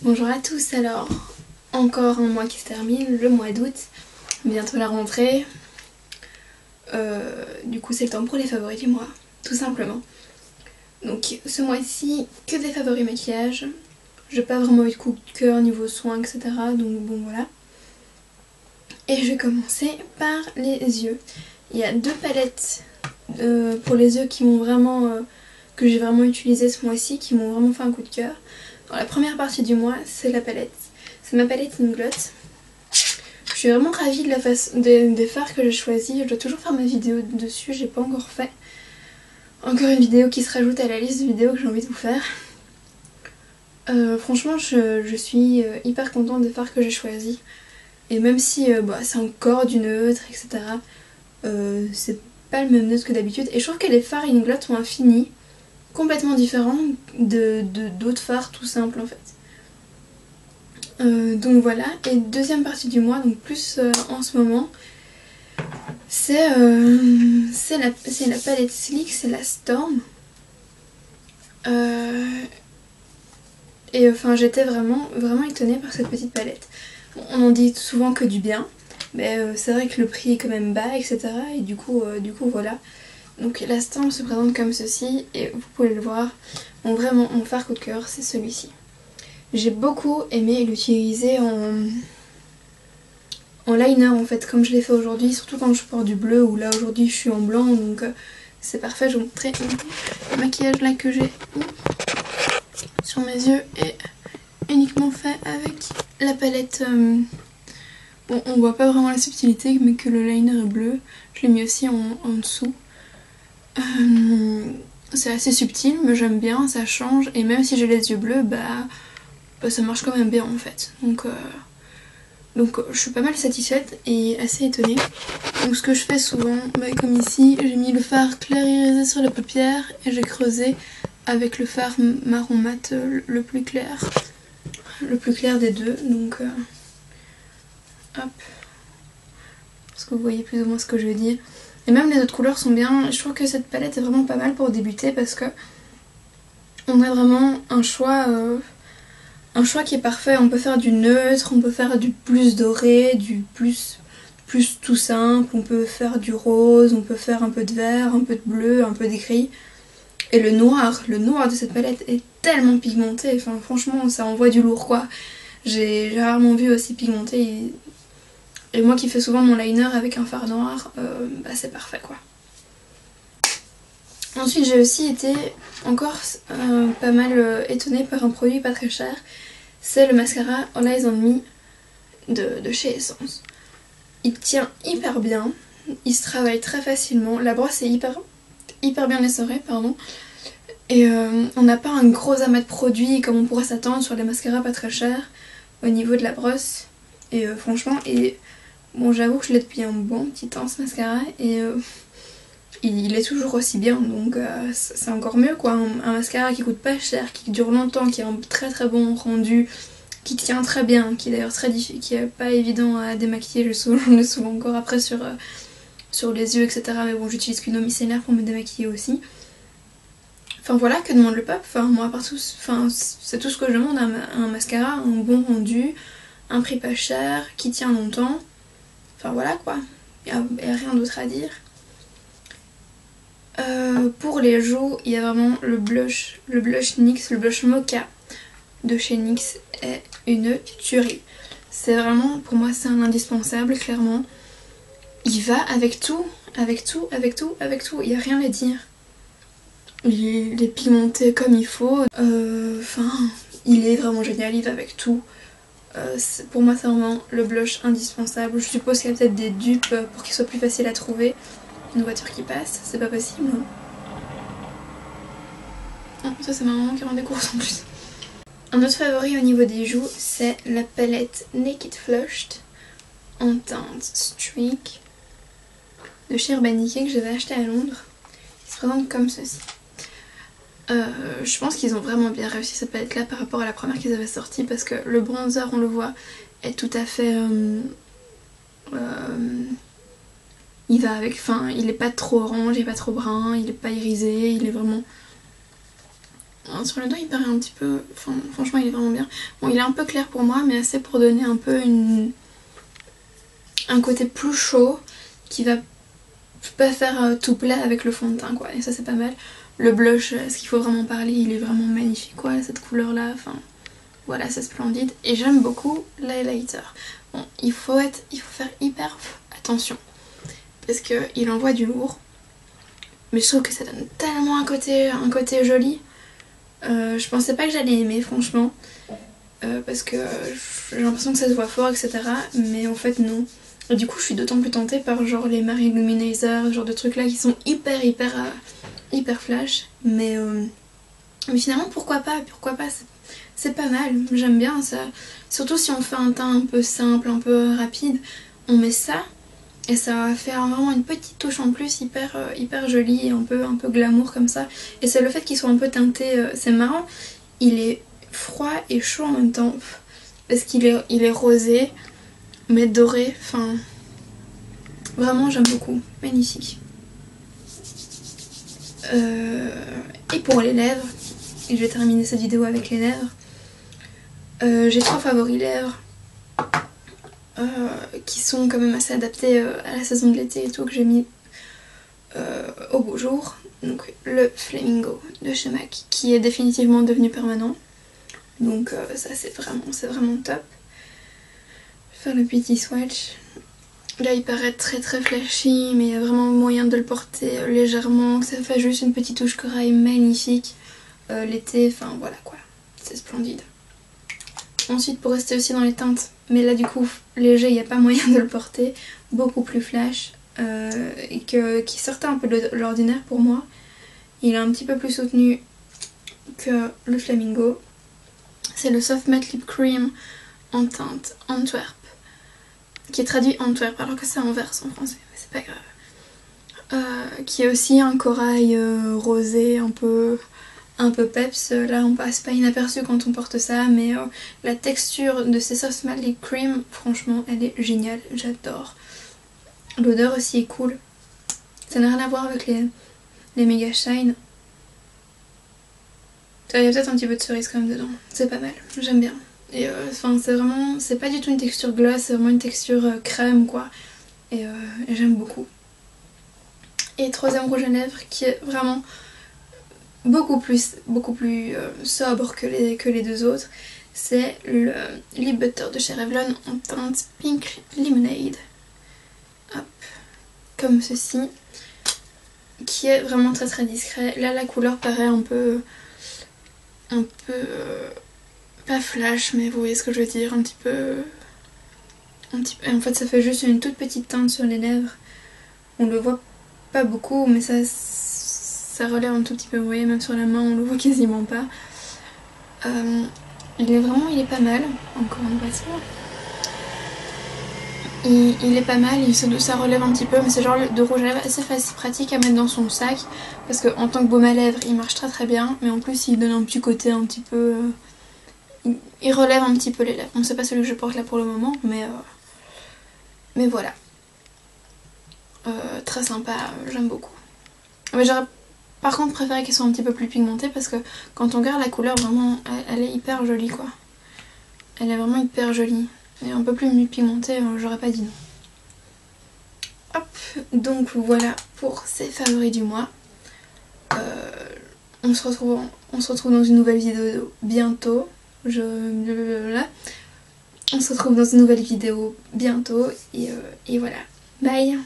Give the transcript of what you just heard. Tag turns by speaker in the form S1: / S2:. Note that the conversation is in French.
S1: Bonjour à tous, alors encore un mois qui se termine, le mois d'août, bientôt la rentrée. Du coup c'est le temps pour les favoris du mois, tout simplement. Donc ce mois-ci, que des favoris maquillage. J'ai pas vraiment eu de coup de cœur niveau soins, etc. Donc bon voilà. Et je vais commencer par les yeux. Il y a deux palettes pour les yeux qui m'ont vraiment... que j'ai vraiment utilisé ce mois-ci, qui m'ont vraiment fait un coup de cœur. Dans la première partie du mois, c'est la palette. C'est ma palette Inglot. Je suis vraiment ravie de des fards que j'ai choisis. Je dois toujours faire ma vidéo dessus, j'ai pas encore fait. Encore une vidéo qui se rajoute à la liste de vidéos que j'ai envie de vous faire. Franchement, je suis hyper contente des fards que j'ai choisis. Et même si c'est encore du neutre, etc. C'est pas le même neutre que d'habitude. Et je trouve que les fards Inglot ont un fini complètement différent d'autres fards tout simples en fait. Donc voilà, et deuxième partie du mois, donc plus en ce moment, c'est la palette Sleek, c'est la Storm. Et enfin j'étais vraiment étonnée par cette petite palette. Bon, on en dit souvent que du bien, mais c'est vrai que le prix est quand même bas, etc. Et du coup voilà. Donc la Storm se présente comme ceci, et vous pouvez le voir, vraiment mon fard coup de cœur c'est celui-ci. J'ai beaucoup aimé l'utiliser en liner en fait, comme je l'ai fait aujourd'hui, surtout quand je porte du bleu, ou là aujourd'hui je suis en blanc, donc c'est parfait. Je vais vous montrer le maquillage là que j'ai sur mes yeux est uniquement fait avec la palette. Bon, on voit pas vraiment la subtilité, mais que le liner est bleu. Je l'ai mis aussi en dessous. C'est assez subtil, mais j'aime bien, ça change, et même si j'ai les yeux bleus, ça marche quand même bien en fait. Donc je suis pas mal satisfaite et assez étonnée. Donc ce que je fais souvent, comme ici, j'ai mis le fard clair irisé sur la paupière et j'ai creusé avec le fard marron mat le plus clair des deux. Donc hop, parce que vous voyez plus ou moins ce que je veux dire. Et même les autres couleurs sont bien. Je trouve que cette palette est vraiment pas mal pour débuter parce que on a vraiment un choix qui est parfait. On peut faire du neutre, on peut faire du plus doré, du plus tout simple, on peut faire du rose, on peut faire un peu de vert, un peu de bleu, un peu de gris. Et le noir de cette palette est tellement pigmenté, enfin franchement ça envoie du lourd quoi. J'ai rarement vu aussi pigmenté, et moi qui fais souvent mon liner avec un fard noir, c'est parfait quoi. Ensuite j'ai aussi été encore pas mal étonnée par un produit pas très cher. C'est le mascara All Eyes on Me de chez Essence. Il tient hyper bien, il se travaille très facilement, la brosse est hyper bien essorée, pardon. Et on n'a pas un gros amas de produits comme on pourrait s'attendre sur les mascaras pas très chers au niveau de la brosse. Et franchement, bon j'avoue que je l'ai depuis un bon petit temps ce mascara, et il est toujours aussi bien, donc c'est encore mieux quoi. Un mascara qui coûte pas cher, qui dure longtemps, qui a un très bon rendu, qui tient très bien, qui est d'ailleurs qui est pas évident à démaquiller, je le souvent encore après sur les yeux, etc. Mais bon, j'utilise qu'une eau micellaire pour me démaquiller aussi. Enfin voilà, que demande le peuple. Enfin moi, c'est tout ce que je demande, un mascara, un bon rendu, un prix pas cher, qui tient longtemps. Enfin voilà quoi, y a rien d'autre à dire. Pour les joues, il y a vraiment le blush NYX, le blush Mocha de chez NYX est une tuerie. C'est vraiment, pour moi c'est un indispensable, clairement. Il va avec tout, il n'y a rien à dire. Il est pigmenté comme il faut, il est vraiment génial, il va avec tout. Pour moi c'est vraiment le blush indispensable. Je suppose qu'il y a peut-être des dupes pour qu'il soit plus facile à trouver. Une voiture qui passe, c'est pas possible. Oh, ça c'est ma maman qui rend des courses en plus. Un autre favori au niveau des joues, c'est la palette Naked Flushed en teinte Streak de chez Urban Decay que j'avais acheté à Londres. Il se présente comme ceci. Je pense qu'ils ont vraiment bien réussi cette palette là par rapport à la première qu'ils avaient sortie, parce que le bronzer, on le voit, est tout à fait... il va avec, il est pas trop orange, il est pas trop brun, il est pas irisé, il est vraiment... sur le dos il paraît un petit peu... Enfin franchement il est vraiment bien. Bon il est un peu clair pour moi mais assez pour donner un peu un côté plus chaud qui va pas faire tout plat avec le fond de teint quoi. Et ça c'est pas mal. Le blush, est-ce qu'il faut vraiment parler, il est vraiment magnifique quoi, cette couleur là, enfin voilà c'est splendide. Et j'aime beaucoup l'highlighter. Bon il faut faire hyper attention parce qu'il envoie du lourd. Mais je trouve que ça donne tellement un côté joli. Je pensais pas que j'allais aimer franchement. Parce que j'ai l'impression que ça se voit fort etc. Mais en fait non. Et du coup je suis d'autant plus tentée par genre les Marie Illuminator, ce genre de trucs là qui sont hyper flash. Mais finalement pourquoi pas, c'est pas mal, j'aime bien ça. Surtout si on fait un teint un peu simple, un peu rapide, on met ça. Et ça va faire vraiment une petite touche en plus hyper jolie et un peu glamour comme ça. Et c'est le fait qu'il soit un peu teinté, c'est marrant, il est froid et chaud en même temps. Parce qu'il est rosé, mais doré, enfin... Vraiment j'aime beaucoup, magnifique. Et pour les lèvres, et je vais terminer cette vidéo avec les lèvres. J'ai 3 favoris lèvres. Qui sont quand même assez adaptés à la saison de l'été et tout, que j'ai mis au beau jour. Donc le Flamingo de chez MAC qui est définitivement devenu permanent. Donc ça c'est vraiment top. Je vais faire le petit swatch. Là il paraît très flashy mais il y a vraiment moyen de le porter légèrement, que ça fait juste une petite touche corail magnifique. L'été, enfin voilà quoi, c'est splendide. Ensuite pour rester aussi dans les teintes, mais là du coup léger, il n'y a pas moyen de le porter, beaucoup plus flash et qui sortait un peu de l'ordinaire pour moi. Il est un petit peu plus soutenu que le Flamingo. C'est le Soft Matte Lip Cream en teinte Antwerp, qui est traduit Antwerp alors que c'est inverse en français, mais c'est pas grave. Qui est aussi un corail rosé un peu peps. Là on passe pas inaperçu quand on porte ça, mais la texture de ces Soft Matte Lip Cream, franchement elle est géniale, j'adore. L'odeur aussi est cool, ça n'a rien à voir avec les Mega Shine. Il y a peut-être un petit peu de cerise quand même dedans, c'est pas mal, j'aime bien. Et enfin c'est pas du tout une texture gloss, c'est vraiment une texture crème quoi, et j'aime beaucoup. Et troisième rouge à lèvres qui est vraiment beaucoup plus sobre que les deux autres, c'est le Lip Butter de chez Revlon en teinte Pink Lemonade. Hop, comme ceci, qui est vraiment très discret. Là la couleur paraît un peu pas flash, mais vous voyez ce que je veux dire, un petit peu. En fait ça fait juste une toute petite teinte sur les lèvres. On le voit pas beaucoup mais ça relève un tout petit peu, vous voyez, même sur la main on le voit quasiment pas. Il est pas mal, encore une fois. Il est pas mal, ça relève un petit peu, mais c'est genre de rouge à lèvres assez facile, pratique à mettre dans son sac, parce que en tant que baume à lèvres il marche très bien, mais en plus il donne un petit côté un petit peu... il relève un petit peu les lèvres. Bon, c'est pas celui que je porte là pour le moment, mais voilà. Très sympa, j'aime beaucoup. Mais j'aurais par contre préféré qu'il soit un petit peu plus pigmenté, parce que quand on regarde la couleur, vraiment elle est hyper jolie quoi. Elle est vraiment hyper jolie. Et un peu plus pigmentée, j'aurais pas dit non. Hop, donc voilà pour ces favoris du mois. On se retrouve dans une nouvelle vidéo bientôt. On se retrouve dans une nouvelle vidéo bientôt et voilà. Bye!